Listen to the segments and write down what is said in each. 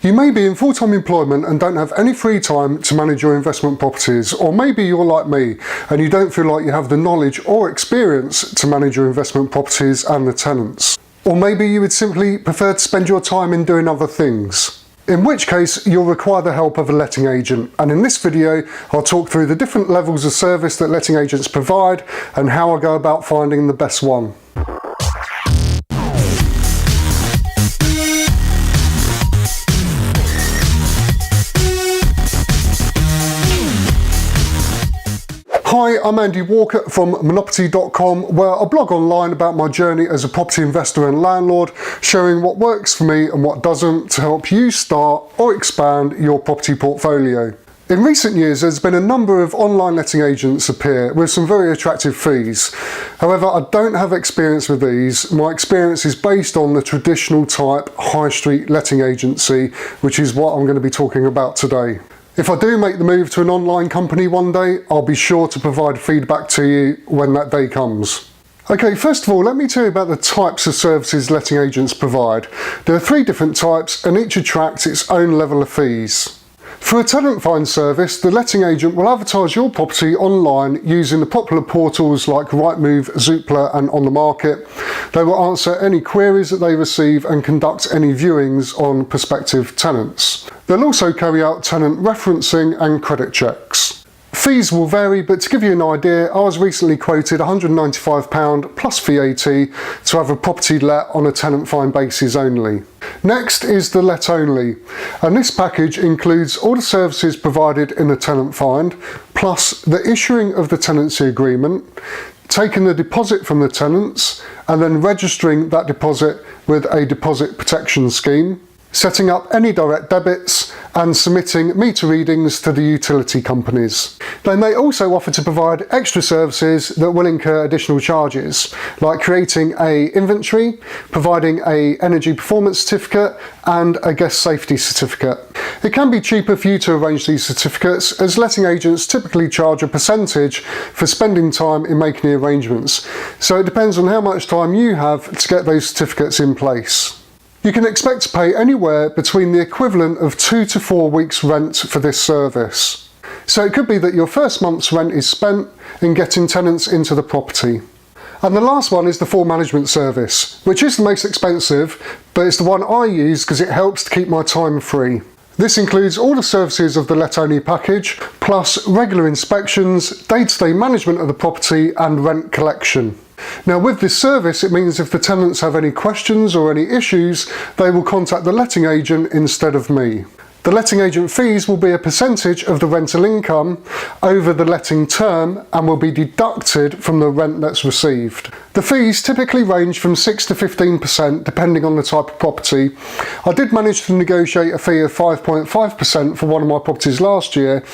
You may be in full-time employment and don't have any free time to manage your investment properties, or maybe you're like me and you don't feel like you have the knowledge or experience to manage your investment properties and the tenants. Or maybe you would simply prefer to spend your time in doing other things. In which case, you'll require the help of a letting agent, and in this video I'll talk through the different levels of service that letting agents provide and how I go about finding the best one. Hi, I'm Andy Walker from Monoperty.com, where I blog online about my journey as a property investor and landlord, showing what works for me and what doesn't to help you start or expand your property portfolio. In recent years, there's been a number of online letting agents appear with some very attractive fees. However, I don't have experience with these. My experience is based on the traditional type high street letting agency, which is what I'm going to be talking about today. If I do make the move to an online company one day, I'll be sure to provide feedback to you when that day comes. Okay, first of all, let me tell you about the types of services letting agents provide. There are 3 different types and each attracts its own level of fees. For a tenant find service, the letting agent will advertise your property online using the popular portals like Rightmove, Zoopla and On the Market. They will answer any queries that they receive and conduct any viewings on prospective tenants. They'll also carry out tenant referencing and credit checks. Fees will vary, but to give you an idea, I was recently quoted £195 plus VAT to have a property let on a tenant find basis only. Next is the let only, and this package includes all the services provided in the tenant find, plus the issuing of the tenancy agreement, taking the deposit from the tenants, and then registering that deposit with a deposit protection scheme, setting up any direct debits, and submitting meter readings to the utility companies. They may also offer to provide extra services that will incur additional charges, like creating an inventory, providing an energy performance certificate, and a guest safety certificate. It can be cheaper for you to arrange these certificates, as letting agents typically charge a percentage for spending time in making the arrangements, so it depends on how much time you have to get those certificates in place. You can expect to pay anywhere between the equivalent of 2 to 4 weeks' rent for this service. So it could be that your first month's rent is spent in getting tenants into the property. And the last one is the full management service, which is the most expensive, but it's the one I use because it helps to keep my time free. This includes all the services of the let-only package, plus regular inspections, day-to-day management of the property and rent collection. Now with this service, it means if the tenants have any questions or any issues, they will contact the letting agent instead of me. The letting agent fees will be a percentage of the rental income over the letting term and will be deducted from the rent that's received. The fees typically range from 6 to 15% depending on the type of property. I did manage to negotiate a fee of 5.5% for one of my properties last year,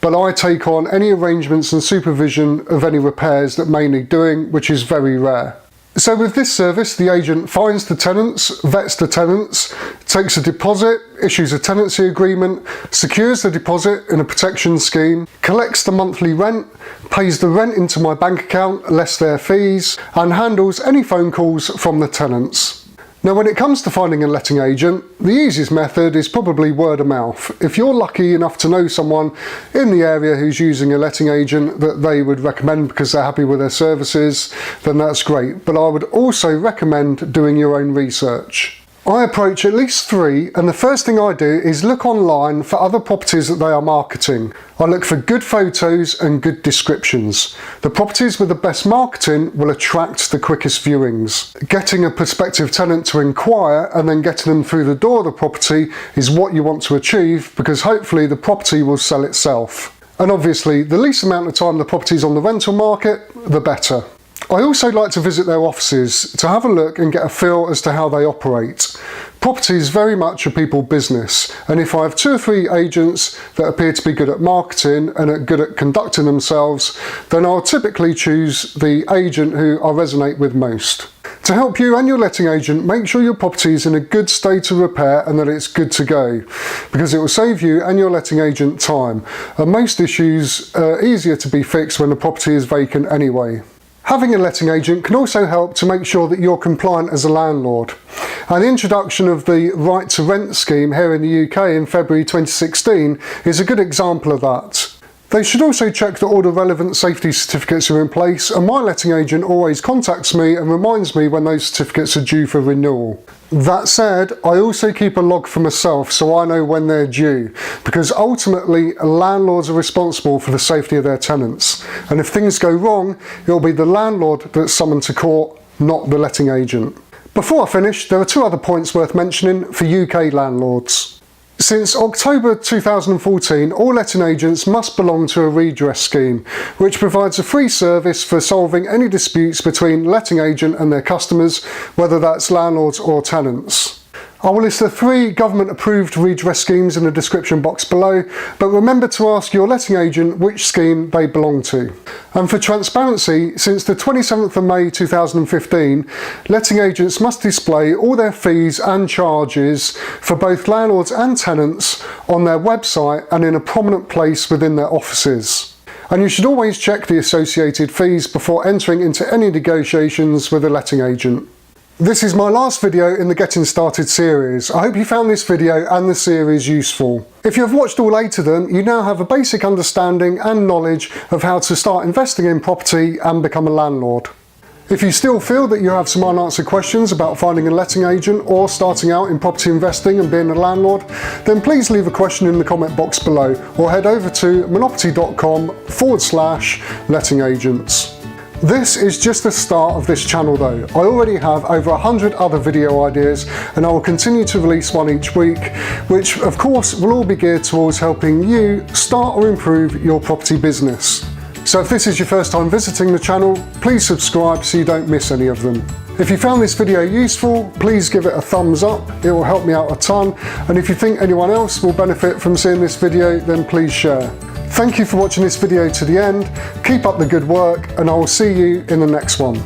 but I take on any arrangements and supervision of any repairs that may need doing, which is very rare. So with this service, the agent finds the tenants, vets the tenants, takes a deposit, issues a tenancy agreement, secures the deposit in a protection scheme, collects the monthly rent, pays the rent into my bank account less their fees, and handles any phone calls from the tenants. Now when it comes to finding a letting agent, the easiest method is probably word of mouth. If you're lucky enough to know someone in the area who's using a letting agent that they would recommend because they're happy with their services, then that's great. But I would also recommend doing your own research. I approach at least 3, and the first thing I do is look online for other properties that they are marketing. I look for good photos and good descriptions. The properties with the best marketing will attract the quickest viewings. Getting a prospective tenant to inquire and then getting them through the door of the property is what you want to achieve, because hopefully the property will sell itself. And obviously, the least amount of time the property is on the rental market, the better. I also like to visit their offices to have a look and get a feel as to how they operate. Property is very much a people business, and if I have 2 or 3 agents that appear to be good at marketing and are good at conducting themselves, then I'll typically choose the agent who I resonate with most. To help you and your letting agent, make sure your property is in a good state of repair and that it's good to go, because it will save you and your letting agent time, and most issues are easier to be fixed when the property is vacant anyway. Having a letting agent can also help to make sure that you're compliant as a landlord. And the introduction of the right to rent scheme here in the UK in February 2016 is a good example of that. They should also check that all the relevant safety certificates are in place, and my letting agent always contacts me and reminds me when those certificates are due for renewal. That said, I also keep a log for myself so I know when they're due, because ultimately landlords are responsible for the safety of their tenants, and if things go wrong, it'll be the landlord that's summoned to court, not the letting agent. Before I finish, there are two other points worth mentioning for UK landlords. Since October 2014, all letting agents must belong to a redress scheme, which provides a free service for solving any disputes between letting agent and their customers, whether that's landlords or tenants. I will list the 3 government-approved redress schemes in the description box below, but remember to ask your letting agent which scheme they belong to. And for transparency, since the 27th of May 2015, letting agents must display all their fees and charges for both landlords and tenants on their website and in a prominent place within their offices. And you should always check the associated fees before entering into any negotiations with a letting agent. This is my last video in the Getting Started series. I hope you found this video and the series useful. If you have watched all 8 of them, you now have a basic understanding and knowledge of how to start investing in property and become a landlord. If you still feel that you have some unanswered questions about finding a letting agent or starting out in property investing and being a landlord, then please leave a question in the comment box below or head over to monoperty.com/letting agents. This is just the start of this channel though. I already have over 100 other video ideas and I will continue to release one each week, which of course will all be geared towards helping you start or improve your property business. So if this is your first time visiting the channel, please subscribe so you don't miss any of them. If you found this video useful, please give it a thumbs up, it will help me out a ton, and if you think anyone else will benefit from seeing this video, then please share. Thank you for watching this video to the end, keep up the good work, and I will see you in the next one.